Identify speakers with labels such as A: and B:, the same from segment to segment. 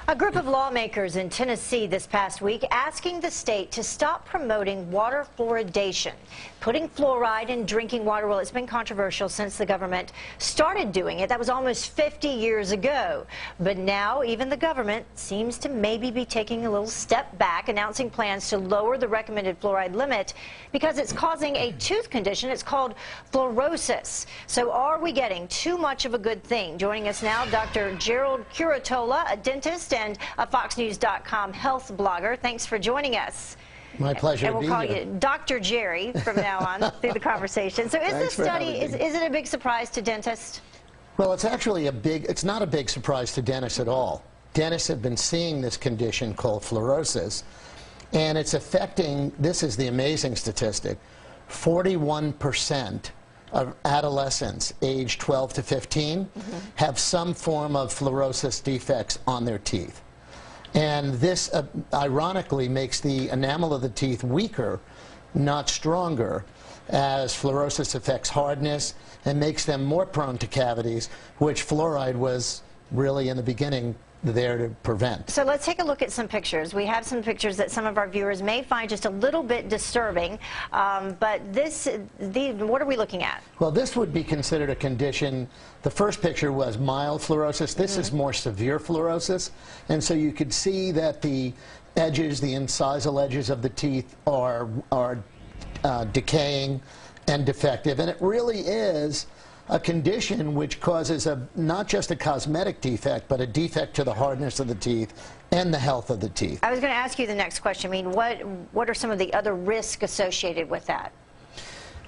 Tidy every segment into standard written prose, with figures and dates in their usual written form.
A: A group of lawmakers in Tennessee this past week asking the state to stop promoting water fluoridation. Putting fluoride in drinking water, well, it's been controversial since the government started doing it. That was almost 50 years ago. But now even the government seems to maybe be taking a little step back, announcing plans to lower the recommended fluoride limit because it's causing a tooth condition. It's called fluorosis. So are we getting too much of a good thing? Joining us now, Dr. Gerald Curatola, a dentist and a FoxNews.com health blogger. Thanks for joining us.
B: My pleasure.
A: And we'll call you Dr. Jerry from now on through the conversation. So is this study, is it a big surprise to dentists?
B: Well, it's actually it's not a big surprise to dentists at all. Dentists have been seeing this condition called fluorosis, and it's affecting, this is the amazing statistic, 41% of adolescents aged 12 to 15 have some form of fluorosis defects on their teeth. And this, ironically, makes the enamel of the teeth weaker, not stronger, as fluorosis affects hardness and makes them more prone to cavities, which fluoride was really, in the beginning, there to prevent.
A: So let's take a look at some pictures. We have some pictures that some of our viewers may find just a little bit disturbing, but what are we looking at?
B: Well, this would be considered a condition. The first picture was mild fluorosis. This is more severe fluorosis, and so you could see that the edges, the incisal edges of the teeth are decaying and defective, and it really is a condition which causes not just a cosmetic defect, but a defect to the hardness of the teeth and the health of the teeth.
A: I was going to ask you the next question. I mean, what are some of the other risks associated with that?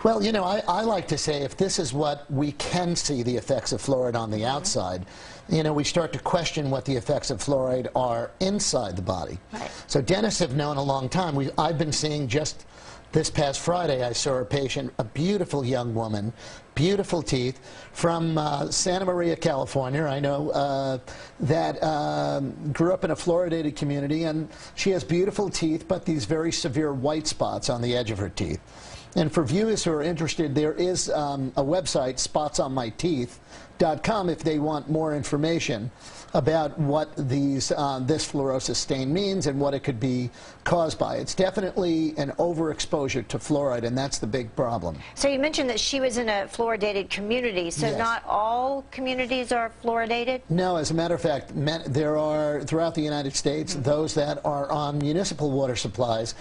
B: Well, you know, I like to say if this is what we can see the effects of fluoride on the outside, you know, we start to question what the effects of fluoride are inside the body. Right. So dentists have known a long time. I've been seeing just this past Friday, I saw a patient, a beautiful young woman, beautiful teeth, from Santa Maria, California. I know that grew up in a fluoridated community, and she has beautiful teeth, but these very severe white spots on the edge of her teeth. And for viewers who are interested, there is a website, spotsonmyteeth.com, if they want more information about what this fluorosis stain means and what it could be caused by. It's definitely an overexposure to fluoride, and that's the big problem.
A: So you mentioned that she was in a fluoridated community, so yes. Not all communities are fluoridated?
B: No, as a matter of fact, there are, throughout the United States, those that are on municipal water supplies,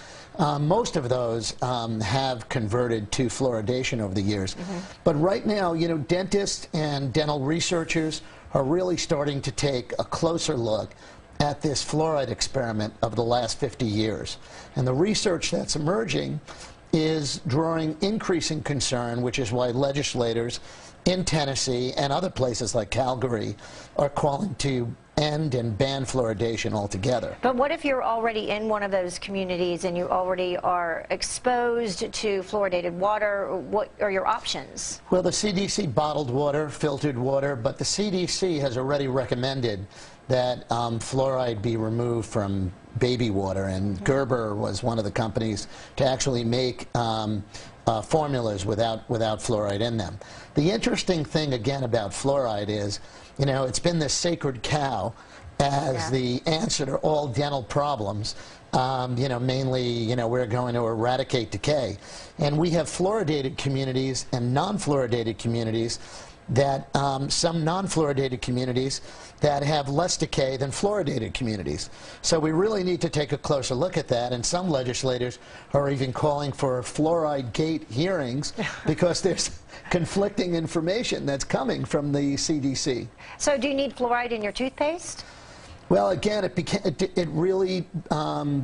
B: most of those have converted to fluoridation over the years. But right now, you know, dentists and dental researchers are really starting to take a closer look at this fluoride experiment of the last 50 years. And the research that's emerging is drawing increasing concern, which is why legislators in Tennessee and other places like Calgary are calling to end and ban fluoridation altogether.
A: But what if you're already in one of those communities and you already are exposed to fluoridated water? What are your options?
B: Well, the CDC bottled water, filtered water, but the CDC has already recommended that fluoride be removed from baby water, and Gerber was one of the companies to actually make formulas without fluoride in them. The interesting thing again about fluoride is, you know, it's been this sacred cow as the answer to all dental problems. You know, mainly, you know, we're going to eradicate decay. And we have fluoridated communities and non-fluoridated communities that some non-fluoridated communities that have less decay than fluoridated communities. So we really need to take a closer look at that, and some legislators are even calling for fluoride gate hearings because there's conflicting information that's coming from the CDC.
A: So do you need fluoride in your toothpaste?
B: Well, again, it really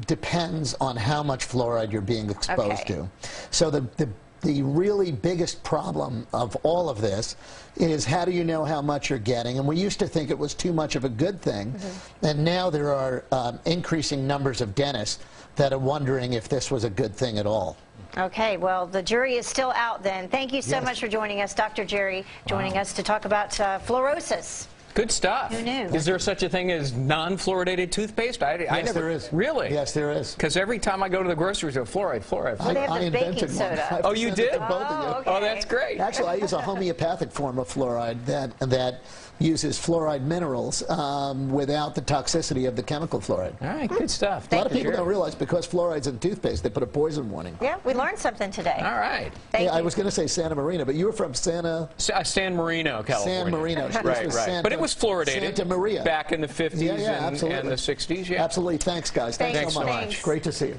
B: depends on how much fluoride you're being exposed to. So the really biggest problem of all of this is how do you know how much you're getting? And we used to think it was too much of a good thing, and now there are increasing numbers of dentists that are wondering if this was a good thing at all.
A: Okay, well, the jury is still out then. Thank you so much for joining us, Dr. Jerry, joining us to talk about fluorosis.
C: Good stuff.
A: Who knew?
C: Is there such a thing as non-fluoridated toothpaste?
B: Yes, there is.
C: Really?
B: Yes, there is.
C: Because every time I go to the grocery store, fluoride.
A: Well, they have the baking
B: invented one.
A: soda.
B: I
C: Oh, you
B: sent it
C: did?
B: to both of you.
A: Okay.
C: Oh, that's great.
B: Actually, I use a homeopathic form of fluoride that uses fluoride minerals without the toxicity of the chemical fluoride.
C: All right, good stuff.
B: A lot of people don't realize because fluoride's in toothpaste, they put a poison warning.
A: Yeah, we learned something today.
C: All right.
A: Thank you.
B: I was going to say Santa Marina, but you were from
C: San Marino, California.
B: San Marino. This
C: Right,
B: was
C: right.
B: Santa,
C: but it was fluoridated.
B: Santa Maria.
C: Back in the 50s
B: Yeah,
C: and
B: absolutely.
C: the 60s. Yeah.
B: Absolutely. Thanks, guys. Thanks so much.
A: Thanks.
B: Great to see you.